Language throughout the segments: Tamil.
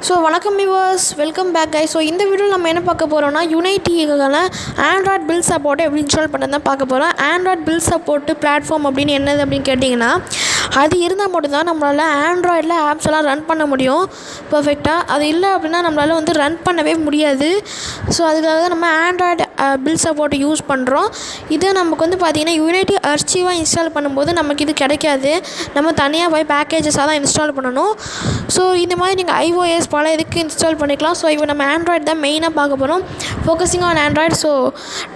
ஸோ வணக்கம் viewers, welcome back guys. So இந்த வீடியோவில் நம்ம என்ன பார்க்க போகிறோம்னா யுனைட்டிக்கான ஆண்ட்ராய்ட் பில் சப்போர்ட்டை எப்படி இன்ஸ்டால் பண்ணுறது தான் பார்க்க போகிறோம். ஆண்ட்ராய்ட் பில் சப்போர்ட்டு பிளாட்ஃபார்ம் அப்படின்னு என்னது அப்படின்னு கேட்டிங்கன்னா, அது இருந்தால் மட்டும்தான் நம்மளால் ஆண்ட்ராய்டில் ஆப்ஸ் எல்லாம் ரன் பண்ண முடியும் பர்ஃபெக்டாக. அது இல்லை அப்படின்னா நம்மளால் ரன் பண்ணவே முடியாது. ஸோ அதுக்காக தான் நம்ம ஆண்ட்ராய்டு பில் சப்போர்ட்டை யூஸ் பண்ணுறோம். இது நமக்கு பார்த்திங்கன்னா யுனைட்டி அர்ச்சிவாக இன்ஸ்டால் பண்ணும்போது நமக்கு இது கிடைக்காது. நம்ம தனியாக போய் பேக்கேஜஸாக தான் இன்ஸ்டால் பண்ணணும். ஸோ இந்த மாதிரி நீங்கள் iOS பல இதுக்கு இன்ஸ்டால் பண்ணிக்கலாம். ஸோ இப்போ நம்ம ஆண்ட்ராய்டு தான் மெயினாக பார்க்க போகிறோம், focusing on Android. So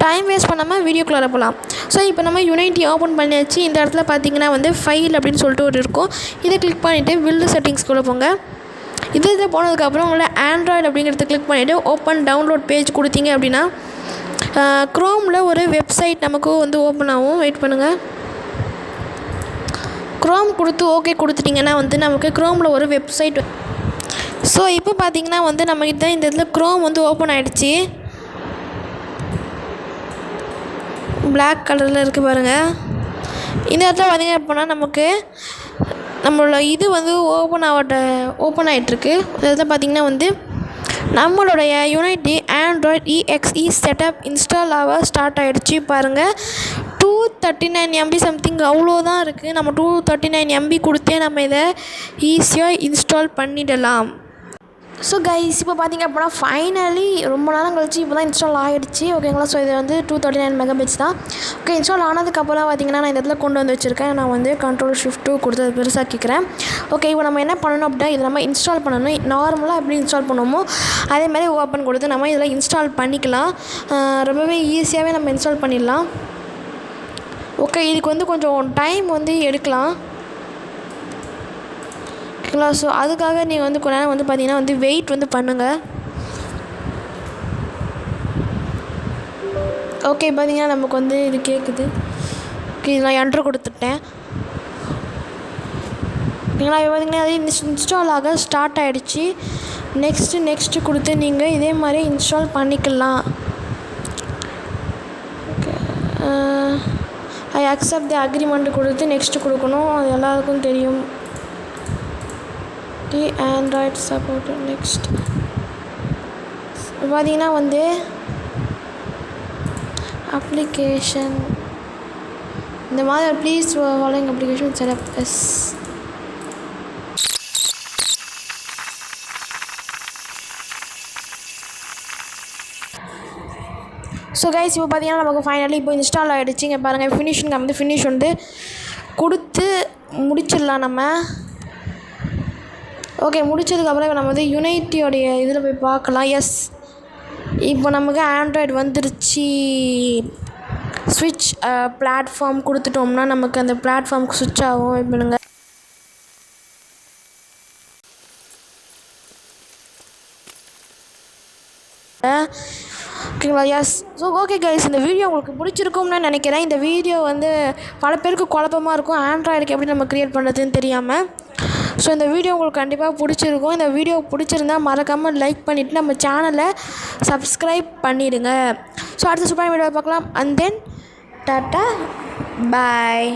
time waste பண்ணாமல் வீடியோக்குள்ளே போகலாம். ஸோ இப்போ நம்ம யுனைட்டி ஓப்பன் பண்ணியாச்சு. இந்த இடத்துல பார்த்திங்கன்னா ஃபைல் அப்படின்னு சொல்லிட்டு ஒரு இருக்கும். இதை கிளிக் பண்ணிவிட்டு பில்டு செட்டிங்ஸ்குள்ளே போங்க. இதில் போனதுக்கப்புறம் உங்களை ஆண்ட்ராய்டு அப்படிங்கிறத கிளிக் பண்ணிவிட்டு ஓப்பன் டவுன்லோட் பேஜ் கொடுத்தீங்க அப்படின்னா க்ரோமில் ஒரு வெப்சைட் நமக்கு ஓப்பன் ஆகும். வெயிட் பண்ணுங்கள். க்ரோம் கொடுத்து ஓகே கொடுத்துட்டிங்கன்னா நமக்கு க்ரோமில் ஒரு வெப்சைட். ஸோ இப்போ பார்த்திங்கன்னா நம்மக்கிட்ட இந்த இதில் க்ரோம் ஓப்பன் ஆகிடுச்சு. பிளாக் கலரில் இருக்குது பாருங்கள். இந்த இடத்துல பார்த்திங்க அப்படின்னா நமக்கு நம்மளோட இது ஓப்பன் ஆகிட்டுருக்கு. இதில் பார்த்திங்கன்னா நம்மளுடைய unity Android EXE setup install ஆக ஸ்டார்ட் ஆகிடுச்சு. பாருங்கள், 239 MB சம்திங் அவ்வளோதான் இருக்குது. நம்ம 239 MB கொடுத்தே நம்ம இதை ஈஸியாக இன்ஸ்டால் பண்ணிடலாம். ஸோ கைஸ், இப்போ பார்த்திங்க அப்படின்னா ஃபைனலி ரொம்ப நேரம் கழிச்சு இப்போ தான் இன்ஸ்டால் ஆகிடுச்சு. ஓகேங்களா. ஸோ இது 239 MB தான். ஓகே, இன்ஸ்டால் ஆனதுக்கப்புறம் பார்த்திங்கன்னா நான் இந்த இடத்துல கொண்டு வச்சுருக்கேன். நான் Ctrl+Shift+2 கொடுத்து பெருசாக்கிக்கிறேன். ஓகே, இப்போ நம்ம என்ன பண்ணணும் அப்படின்னா இதை நம்ம இன்ஸ்டால் பண்ணணும். நார்மலாக எப்படி இன்ஸ்டால் பண்ணுவோமோ அதே மாதிரி ஓப்பன் கொடுத்து நம்ம இதில் இன்ஸ்டால் பண்ணிக்கலாம். ரொம்பவே ஈஸியாகவே நம்ம இன்ஸ்டால் பண்ணிடலாம். ஓகே, இதுக்கு கொஞ்சம் டைம் எடுக்கலாம். ஓகேங்களா. ஸோ அதுக்காக நீங்கள் கொஞ்ச நேரம் பார்த்தீங்கன்னா வெயிட் பண்ணுங்கள். ஓகே, பார்த்தீங்கன்னா நமக்கு இது கேட்குது. ஓகே, நான் என்ட்ரு கொடுத்துட்டேன். ஓகேங்களா. இப்போ பார்த்தீங்கன்னா அது இன்ஸ்டால் ஆக ஸ்டார்ட் ஆகிடுச்சு. நெக்ஸ்ட்டு கொடுத்து நீங்கள் இதே மாதிரி இன்ஸ்டால் பண்ணிக்கலாம். Okay, I accept the agreement கொடுத்து நெக்ஸ்ட்டு கொடுக்கணும். அது எல்லாருக்கும் தெரியும். ஆண்ட்ராய்ட் சப்போர்ட் நெக்ஸ்ட் பார்த்தீங்கன்னா அப்ளிகேஷன் இந்த மாதிரி please following application setup is. So guys, இப்போ பார்த்தீங்கன்னா நமக்கு ஃபைனலி இப்போ இன்ஸ்டால் ஆகிடுச்சு. இங்கே பாருங்கள், ஃபினிஷிங் ஃபினிஷ் கொடுத்து முடிச்சிடலாம் நம்ம. ஓகே, முடிச்சதுக்கப்புறம் இப்போ நம்ம யுனைட்டியோடைய இதில் போய் பார்க்கலாம். எஸ், இப்போ நமக்கு ஆண்ட்ராய்டு வந்துருச்சு. ஸ்விட்ச் பிளாட்ஃபார்ம் கொடுத்துட்டோம்னா நமக்கு அந்த பிளாட்ஃபார்முக்கு ஸ்விட்ச் ஆகும். இப்போங்க ஓகேங்களா. எஸ். ஸோ ஓகே கைஸ், இந்த வீடியோ உங்களுக்கு பிடிச்சிருக்கும்னு நினைக்கிறேன். இந்த வீடியோ பல பேருக்கு குழப்பமாக இருக்கும், ஆண்ட்ராய்டுக்கு எப்படி நம்ம க்ரியேட் பண்ணுறதுன்னு தெரியாமல். ஸோ இந்த வீடியோ உங்களுக்கு கண்டிப்பாக பிடிச்சிருக்கும். இந்த வீடியோ பிடிச்சிருந்தால் மறக்காமல் லைக் பண்ணிவிட்டு நம்ம சேனலை சப்ஸ்கிரைப் பண்ணிவிடுங்க. ஸோ அடுத்த சூப்பரான வீடியோவை பார்க்கலாம். And then tata bye.